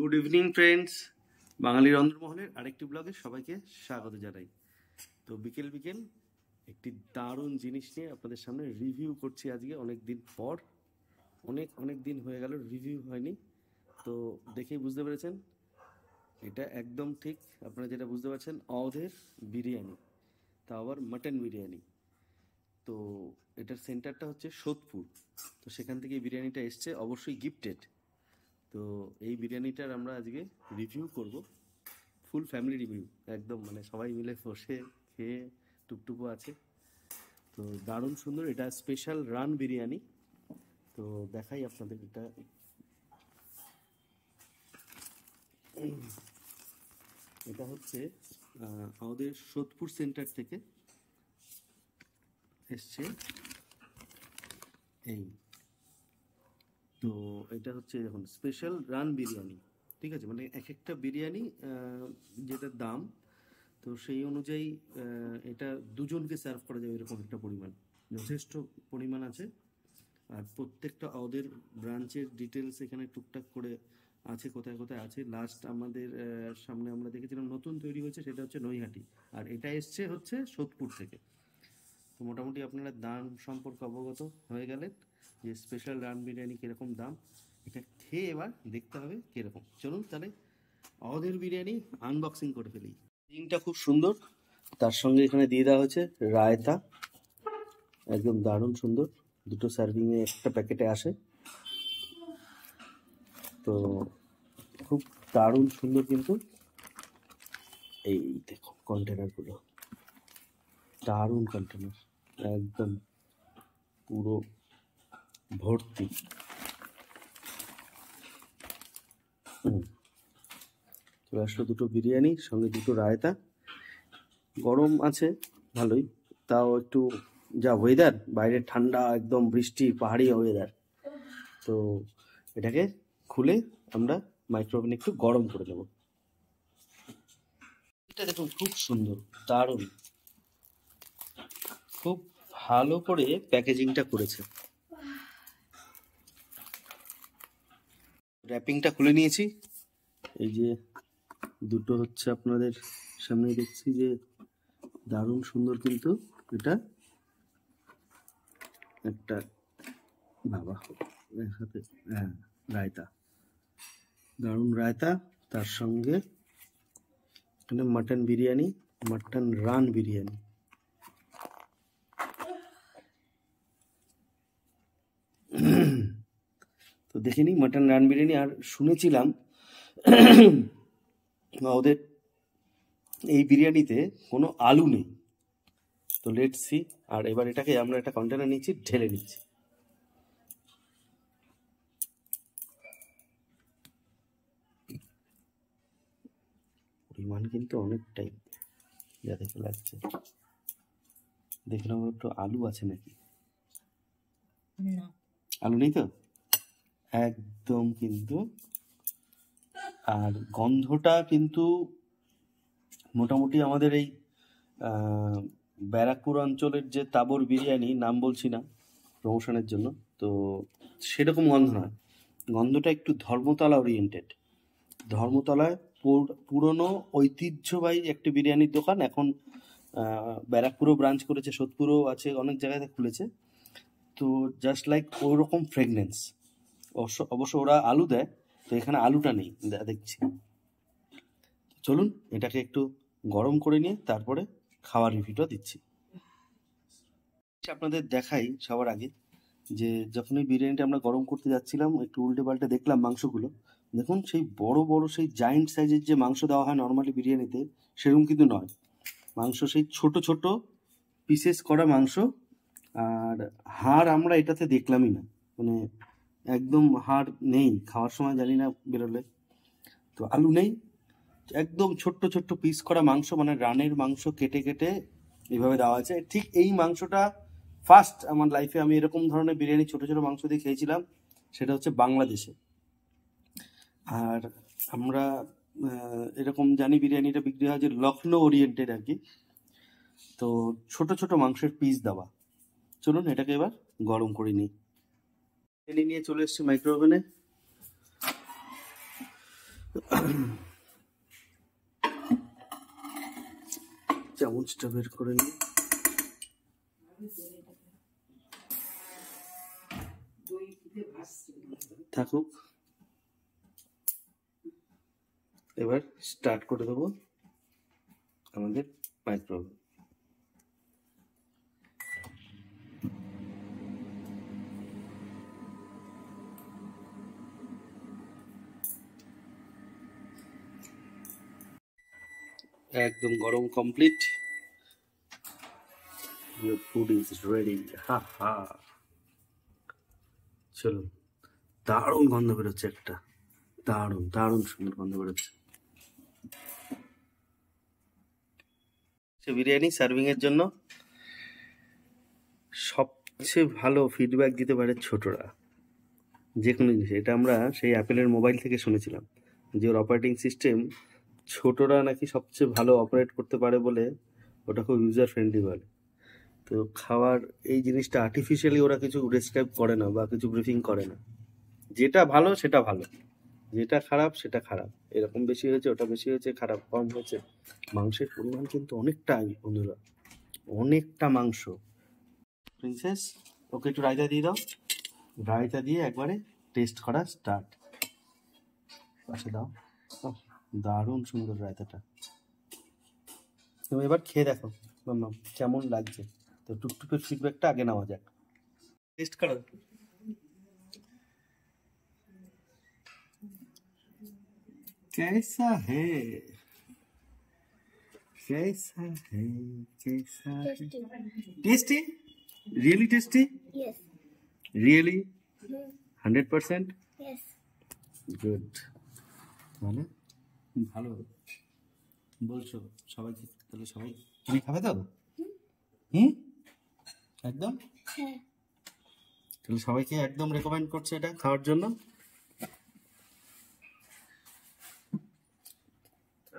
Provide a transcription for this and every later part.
Good evening friends, বাঙালি রন্ধনমহলের আরেকটি ব্লগে সবাইকে স্বাগত জানাই। তো বিকেল বিকেল একটি দারুণ জিনিস নিয়ে আপনাদের সামনে রিভিউ করছি আজকে। অনেক দিন পর, অনেক দিন হয়ে গেল রিভিউ হয়নি। তো দেখেই বুঝতে পেরেছেন এটা একদম ঠিক। আপনারা যেটা বুঝতে পারছেন, অওধের বিরিয়ানি, তা আবার মাটন বিরিয়ানি। তো এটার সেন্টারটা হচ্ছে সোদপুর। তো সেখান থেকে বিরিয়ানিটা এসছে, অবশ্যই গিফটেড। তো এই বিরিয়ানিটার আমরা আজকে রিভিউ করব, ফুল ফ্যামিলি রিভিউ একদম, মানে সবাই মিলে বসে খেয়ে টুকটুকু আছে। তো দারুণ সুন্দর, এটা স্পেশাল রান বিরিয়ানি। তো দেখাই আপনাদের, এটা হচ্ছে আমাদের সোদপুর সেন্টার থেকে এসছে এই। তো এটা হচ্ছে দেখুন স্পেশাল রান বিরিয়ানি, ঠিক আছে, মানে এক একটা বিরিয়ানি যেটা দাম, তো সেই অনুযায়ী এটা দুজনকে সার্ভ করা যাবে এরকম একটা পরিমাণ, যথেষ্ট পরিমাণ আছে। আর প্রত্যেকটা ওদের ব্রাঞ্চের ডিটেলস এখানে টুকটাক করে আছে, কোথায় কোথায় আছে। লাস্ট আমাদের সামনে আমরা দেখেছিলাম নতুন তৈরি হয়েছে, সেটা হচ্ছে নৈহাটি, আর এটা এসছে হচ্ছে সোদপুর থেকে। তো মোটামুটি আপনারা দাম সম্পর্কে অবগত হয়ে গেলেন যে স্পেশাল রান বিরিয়ানি কীরকম দাম। এটা খেয়ে এবার দেখতে হবে কীরকম। চলুন তাহলে ওদের বিরিয়ানি আনবক্সিং করে ফেলি। প্যাকেজিংটা খুব সুন্দর, তার সঙ্গে এখানে দিয়ে দেওয়া হয়েছে রায়তা, একদম দারুণ সুন্দর। দুটো সার্ভিংয়ে একটা প্যাকেটে আসে। তো খুব দারুণ সুন্দর, কিন্তু এই দেখো কন্টেনারগুলো, দারুণ কন্টেনার, একদম পুরো ভর্তি। চলে আসলো দুটো বিরিয়ানি, সঙ্গে দুটো রায়তা। গরম আছে ভালোই, তাও একটু যা ওয়েদার, বাইরে ঠান্ডা, একদম বৃষ্টি, পাহাড়ি ওয়েদার। তো এটাকে খুলে আমরা মাইক্রোওভেনে একটু গরম করে নেব। এটা দেখুন খুব সুন্দর, দারুণ, খুব ভালো করে প্যাকেজিংটা করেছে। র্যাপিংটা খুলে নিয়েছি, এই যে দুটো হচ্ছে আপনাদের সামনে দেখছি যে দারুণ সুন্দর, কিন্তু এটা একটা বাবা সাথে, হ্যাঁ, রায়তা, দারুণ রায়তা। তার সঙ্গে এখানে mutton biryani, mutton run biryani. তো দেখে নিই মাটন রান বিরিয়ানি। আর শুনেছিলাম ওদের এই বিরিয়ানিতে কোনো আলু নেই। তো লেটস সি। আর এবার এটাকে আমরা একটা কন্টেনার নিচ্ছি, ঢেলে নিচ্ছি। পরিমাণ কিন্তু অনেকটাই, যা দেখে লাগছে। দেখলাম একটু আলু আছে নাকি, আলু নেই তো একদম, কিন্তু আর গন্ধটা কিন্তু মোটামুটি আমাদের এই ব্যারাকপুর অঞ্চলের যে তাবর বিরিয়ানি, নাম বলছি না প্রমোশনের জন্য, তো সেরকম গন্ধ নয়। গন্ধটা একটু ধর্মতলা ওরিয়েন্টেড। ধর্মতলায় পুরনো ঐতিহ্যবাহী একটি বিরিয়ানির দোকান, এখন ব্যারাকপুরও ব্রাঞ্চ করেছে, সোদপুরও আছে, অনেক জায়গায় খুলেছে। তো জাস্ট লাইক ওরকম ফ্রেগনেন্স। অবশ্য ওরা আলু দেয়, তো এখানে আলুটা নেই দেখছি। চলুন এটাকে একটু গরম করে নিয়ে তারপরে খাওয়ার রিভিউটা দিচ্ছি। আপনাদের দেখাই সবার আগে যে যখন এই বিরিয়ানিটা আমরা গরম করতে যাচ্ছিলাম, একটু উল্টে পাল্টে দেখলাম মাংসগুলো। দেখুন সেই বড় বড় সেই জায়েন্ট সাইজের যে মাংস দেওয়া হয় নর্মালি বিরিয়ানিতে, সেরকম কিন্তু নয়। মাংস সেই ছোট ছোট পিসেস করা মাংস। আর হাড় আমরা এটাতে দেখলামই না, মানে একদম হাড় নেই। খাওয়ার সময় জানি না বেরোলে। তো আলু নেই, একদম ছোট্ট ছোট্ট পিস করা মাংস, মানে রানের মাংস কেটে কেটে এভাবে দেওয়া আছে। ঠিক এই মাংসটা ফার্স্ট আমার লাইফে আমি এরকম ধরনের বিরিয়ানি ছোট ছোট মাংস দিয়ে খেয়েছিলাম, সেটা হচ্ছে বাংলাদেশে। আর আমরা এরকম জানি বিরিয়ানিটা বিক্রি হয় যে লখনৌ ওরিয়েন্টেড আর কি। তো ছোট ছোট মাংসের পিস দেওয়া। চলুন এটাকে এবার গরম করে নিই। বিরিয়ানি নিয়ে চলে এসেছি মাইক্রোওভেনে। চামচটা বের করে নিই। থাকুক, এবার স্টার্ট করে দেবো আমাদের মাইক্রোওয়েভ। একদম গরম complete. Your food is ready. হা হা। চলো, দারুণ গন্ধ বেরোচ্ছে একটা, দারুণ দারুণ সুন্দর গন্ধ বেরোচ্ছে। বিরিয়ানি সার্ভিং এর জন্য সবচেয়ে ভালো ফিডব্যাক দিতে পারে ছোটরা যে কোনো জিনিস। এটা আমরা সেই অ্যাপেলের মোবাইল থেকে শুনেছিলাম যে ওর অপারেটিং সিস্টেম ছোটরা নাকি সবচেয়ে ভালো অপারেট করতে পারে বলে ওটা খুব ইউজার ফ্রেন্ডলি বলে। তো খাওয়ার এই জিনিসটা আর্টিফিশিয়ালি ওরা কিছু ডেসক্রাইব করে না বা কিছু ব্রিফিং করে না। যেটা ভালো সেটা ভালো, যেটা খারাপ সেটা খারাপ, এরকম বেশি হয়েছে, ওটা বেশি হয়েছে, খারাপ কম হয়েছে। মাংসের পরিমাণ কিন্তু অনেকটাই বন্ধুরা, অনেকটা মাংস। প্রিন্সেস, ওকে একটু রায়তা দিয়ে দাও। রায়তা দিয়ে একবারে টেস্ট করা স্টার্ট। পাশে দাও। দারুণ সুন্দর রায়তাটা। তুমি এবার খেয়ে দেখো মাম্মা কেমন লাগছে। তো টুকটুকের ফিডব্যাকটা আগে নেওয়া যাক। টেস্ট করো। कैसा है, कैसा है, कैसा है? Tasty, really tasty, Yes. Really 100%। Yes. Good, মানে ভালো বলছো সবাইকে, তাহলে সবাই তুমি খাবে তো? একদম, হ্যাঁ। তাহলে সবাইকে একদম রেকমেন্ড করছে এটা খাওয়ার জন্য।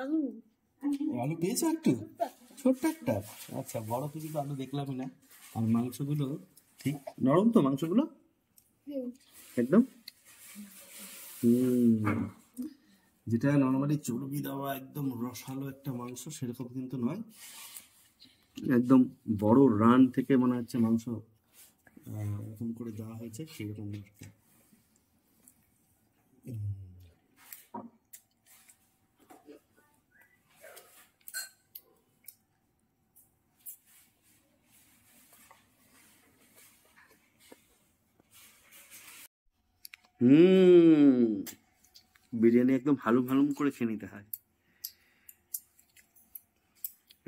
আলু আলু পেয়েছো একটু, ছোট্ট একটা। আচ্ছা, বড় কিছু তো আলু দেখলামই না। আর মাংসগুলো ঠিক নরম তো মাংসগুলো একদম। যেটা নর্মালি চর্বি দেওয়া একদম রসালো একটা মাংস সেরকম কিন্তু নয়, একদম বড় রান থেকে মনে হচ্ছে মাংস এরকম করে দেওয়া হয়েছে সেরকম একটা। বিরিয়ানি একদম হালুম হালুম করে খেয়ে নিতে হয়।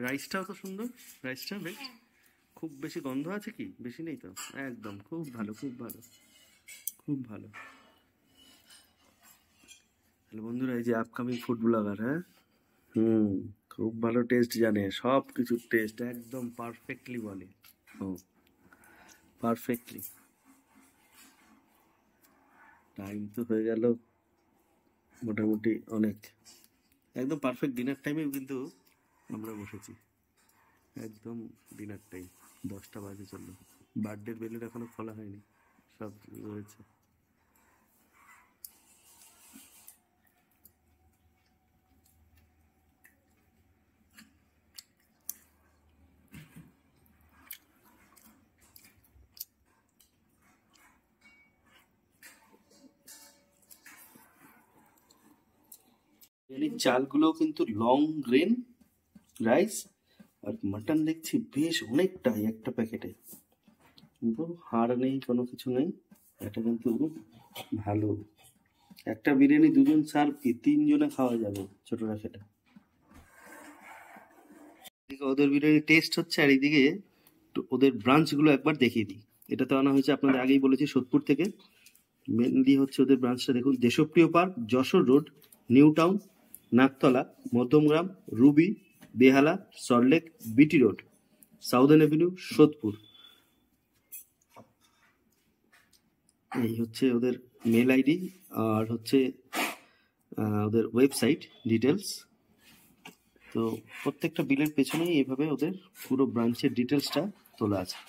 রাইসটাও তো সুন্দর, রাইসটা বেশ, খুব বেশি গন্ধ আছে কি? বেশি নেই তো, একদম খুব ভালো, খুব ভালো, খুব ভালো। তাহলে বন্ধুরা, এই যে আপকামিং ফুড ব্লগার, হ্যাঁ, খুব ভালো টেস্ট জানে, সব কিছুর টেস্ট একদম পারফেক্টলি বলে। পারফেক্টলি। টাইম তো হয়ে গেল মোটামুটি অনেক, একদম পারফেক্ট ডিনার টাইমে কিন্তু আমরা বসেছি, একদম ডিনার টাইম। 10টা বাজে চললো, বার্থডের বেলুন এখনো খোলা হয়নি, সব রয়েছে। চালগুলো কিন্তু লং গ্রেন রাইস, আর মাটন দেখছি বেশ অনেকটাই একটা প্যাকেটে, কিন্তু হাড় নেই, কোনো কিছু নেই। এটা কিন্তু ভালো। একটা বিরিয়ানি 2জন সার্ভ কি 3জনে খাওয়া যাবে ছোটরা সেটা। এদিকে ওদের বিরিয়ানি টেস্ট হচ্ছে, আর এদিকে ওদের ব্রাঞ্চগুলো একবার দেখিয়ে দিই। এটা তো আনা হয়েছে আপনাদের আগেই বলেছি সোদপুর থেকে। মেনলি হচ্ছে ওদের ব্রাঞ্চটা দেখুন, Deshapriya park, Jessore road, new town, Naktala, Madhyamgram, Ruby, Behala, Salt Lake, BT road, southern Avenue, Sodepur. এই হচ্ছে ওদের মেল আইডি আর হচ্ছে ওদের ওয়েবসাইট ডিটেলস। তো প্রত্যেকটা বিলের পেছনেই এইভাবে ওদের পুরো ব্রাঞ্চের ডিটেলসটা তোলা আছে।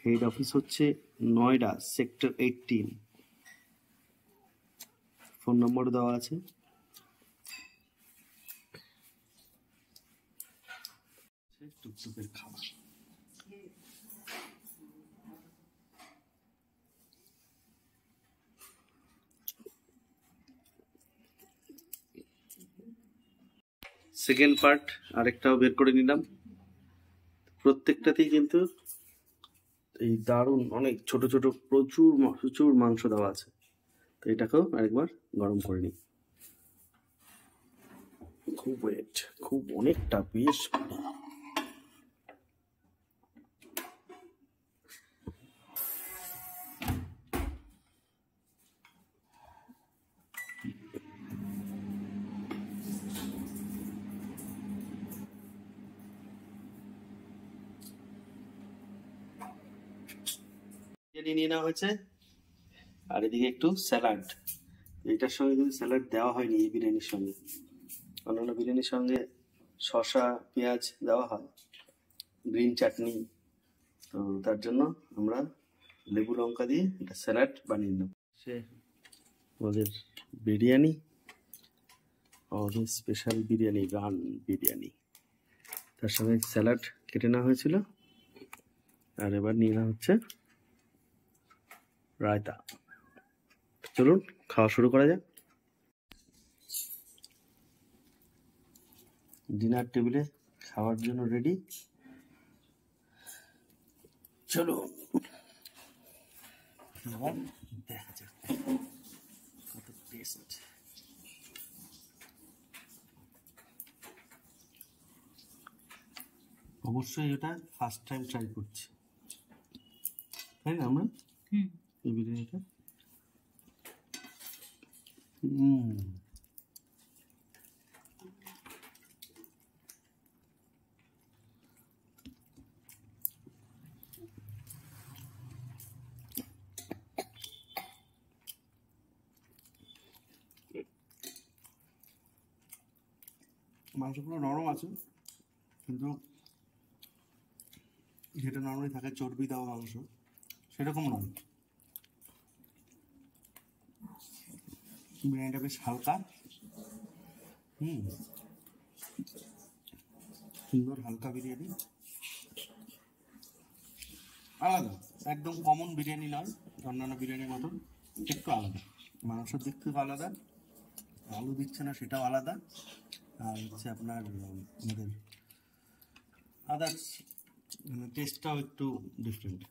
হেড অফিস হচ্ছে নয়ডা, সেক্টর 18। ফোন নম্বর দেওয়া আছে। টুকটুকের খাবার। সেকেন্ড পার্ট আরেকটাও বের করে নিলাম। প্রত্যেকটাতেই কিন্তু এই দারুণ অনেক ছোট ছোট প্রচুর মাংস দেওয়া আছে। তো এটাকেও আরেকবার গরম করে নিই। খুব ওয়েট, খুব অনেকটা বেশ। নিয়ে নেওয়া হয়েছে, আর এদিকে একটু স্যালাড। এটার সঙ্গে কিন্তু স্যালাড দেওয়া হয়নি এই বিরিয়ানির সঙ্গে। অন্যান্য বিরিয়ানির সঙ্গে শসা পেঁয়াজ দেওয়া হয়, গ্রিন চাটনি। তো তার জন্য আমরা লেবু লঙ্কা দিয়ে একটা স্যালাড বানিয়ে নিলাম। সে ওদের বিরিয়ানি, ওদের স্পেশাল বিরিয়ানি, রান বিরিয়ানি, তার সঙ্গে স্যালাড কেটে নেওয়া হয়েছিল। আর এবার নিয়ে নেওয়া হচ্ছে রায়তা। চলুন খাওয়া শুরু করা যাক। ডিনার টেবিলে খাওয়ার জন্য রেডি। চলো এবার দেখা যাক কত টেস্ট। অবশ্যই এটা ফার্স্ট টাইম ট্রাই করছি, তাই না আমরা এই বিরিয়ানিটা। মাংসগুলো নরম আছে, কিন্তু যেটা নরমালি থাকে চর্বি দেওয়া মাংস সেরকম নয়। বিরিয়ানিটা বেশ হালকা, সুন্দর হালকা বিরিয়ানি, আলাদা, একদম কমন বিরিয়ানি নয়, অন্যান্য বিরিয়ানির মতন একটু আলাদা। মাংসের দিক থেকে আলাদা, আলু দিচ্ছে না সেটাও আলাদা, আর হচ্ছে আপনার আমাদের আদার্স টেস্টটাও একটু ডিফারেন্ট।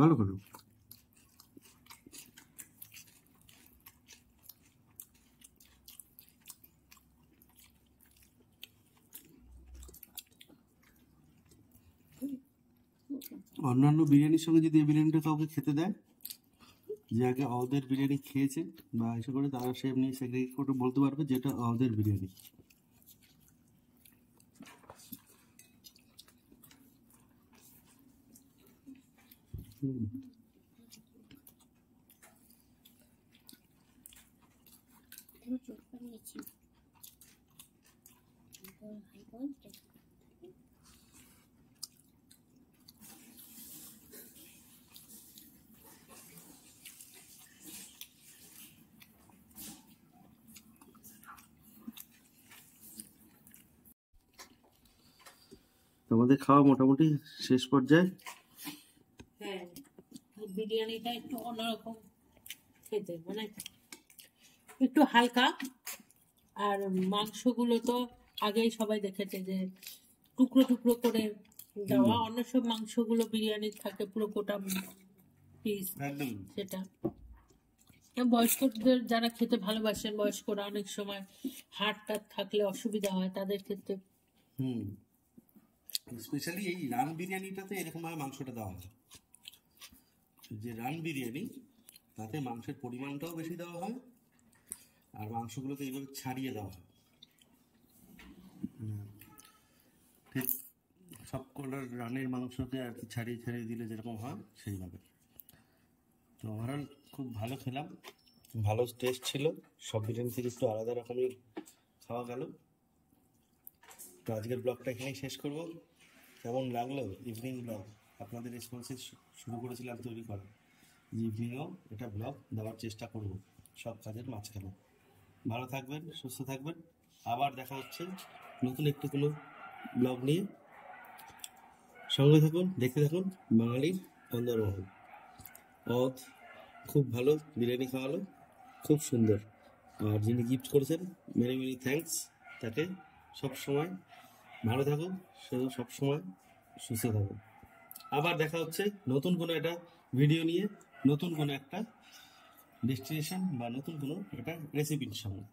ভালো করো। অন্যান্য বিরিয়ানির সঙ্গে যদি এই বিরিয়ানিটা কাউকে খেতে দেয়, যে আগে ওদের বিরিয়ানি খেয়েছে বা এসে করে, তারা সে এমনি সেগ্রিগেট করে বলতে পারবে যেটা ওদের বিরিয়ানি। তোমাদের খাওয়া মোটামুটি শেষ পর্যায়ে। হ্যাঁ, বিরিয়ানিটা একটু অন্যরকম খেতে, মানে একটু হালকা, আর মাংসগুলো তো আগেই সবাই দেখেছে যে টুকরো টুকরো করে দেওয়া, অন্য সব মাংসগুলো বিরিয়ানির থাকে পুরো গোটা পিস, একদম সেটা বয়স্কদের যারা খেতে ভালোবাসেন, বয়স্করা অনেক সময় হাড় টাট থাকলে অসুবিধা হয় তাদের ক্ষেত্রে। স্পেশালি এই রান বিরিয়ানিটাতে এরকম ভাবে মাংসটা দেওয়া হয়, যে রান বিরিয়ানি তাতে মাংসের পরিমাণটাও বেশি দেওয়া হয় আর মাংসগুলোকে এইভাবে ছাড়িয়ে দেওয়া হয়, ঠিক সব কটার রানের মাংসকে আর কি ছাড়িয়ে ছাড়িয়ে দিলে যেরকম হয় সেইভাবে। তো ওভারঅল খুব ভালো খেলাম, ভালো টেস্ট ছিল, সব বিরিয়ানি থেকে একটু আলাদা রকমই খাওয়া গেল। তো আজকের ব্লগটা এখানেই শেষ করব। কেমন লাগলো ইভিনিং ব্লগ? আপনাদের রেসপন্সে শুরু করেছিলাম তৈরি করা, যে ইভিনিংও এটা ব্লগ দেওয়ার চেষ্টা করব সব কাজের মাঝখানে। ভালো থাকবেন, সুস্থ থাকবেন, আবার দেখা হচ্ছে নতুন একটু কোনো ব্লগ নিয়ে। সঙ্গে থাকুন, দেখতে থাকুন বাঙালির অন্দরমহল। অদ খুব ভালো বিরিয়ানি খাওয়ালো, খুব সুন্দর। আর যিনি গিফট করেছেন মেনি মেনি থ্যাঙ্কস তাকে। সব সময় ভালো থাকুন, সেও সব সময় সুস্থ থাকুন। আবার দেখা হচ্ছে নতুন কোনো একটা ভিডিও নিয়ে, নতুন কোনো একটা ডেস্টিনেশন বা নতুন কোনো একটা রেসিপির সঙ্গে।